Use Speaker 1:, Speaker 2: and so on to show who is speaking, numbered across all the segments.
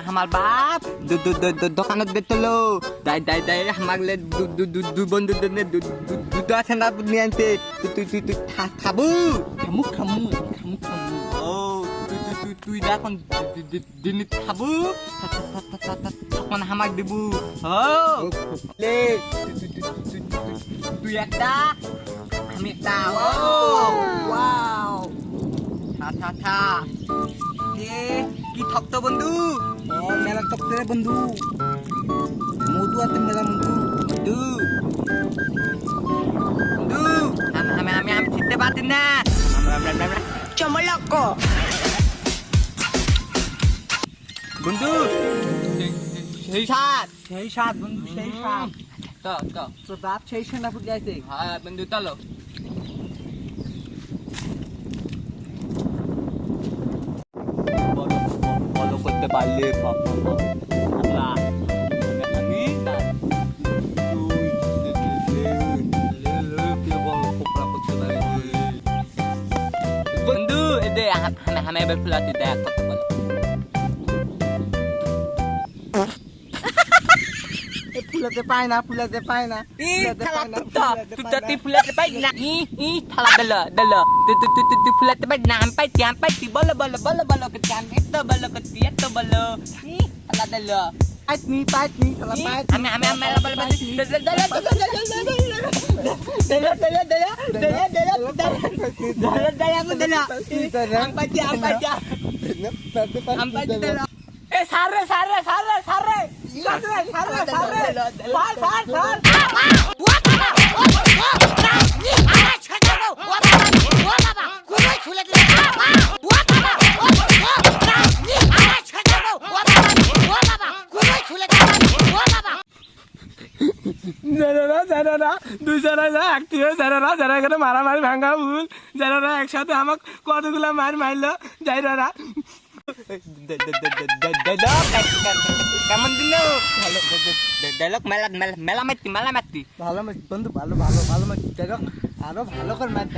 Speaker 1: আমার বাপ দোকানত বেতলো দাই দাই দাই আমাগলে দু বন্ধু দুটো আছে না নিয়ে আনতে তুই খাবো খামু খামু খামু খামু ও তুই এখন দিন খাবো তখন আমাক দিব লে তুই একটা আমি একটা ও ওয়াও থা থা কি থকতো বন্ধু
Speaker 2: মেলা টকতে বন্ধু মধু আছে মেলা বন্ধু
Speaker 1: বন্ধু বন্ধু আমি চিনতে পারছি না
Speaker 2: চমলক
Speaker 1: বন্ধু সেই সাত
Speaker 2: বন্ধু সেই সাত
Speaker 1: তো
Speaker 2: তোর বাপ সেই সেনাপুর যাইছে
Speaker 1: হ্যাঁ বন্ধু চলো বলো করতে পারলে বন্ধু এদে আমি এবার ফুলাতে দেখ কত বলো
Speaker 2: ফুলাতে পায় না ফুলাতে পায় না
Speaker 1: তুই ফুলাতে পাই না থালা দল তুই ফুলাতে পাই না আমি পাইছি বলো করতে আমি এত বলো থালা দল
Speaker 2: পাইতনি থালা পাইত
Speaker 1: আমি বলো এ সারে
Speaker 2: যারা দুই যারা একটিও যারা এখানে মারামারি ভাঙা ভুল যারা একসাথে আমাকে কতগুলা মারলো যাইরা
Speaker 1: কেমন দিন ডায়লগ মেলা মাতি
Speaker 2: ভালো মাছ বন্ধু ভালো মাছ ডায়লগ আরো ভালো করে মাছ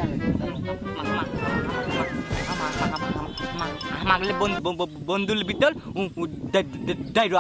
Speaker 1: আমাগলে বন্ধুর ভিতর ডাইলো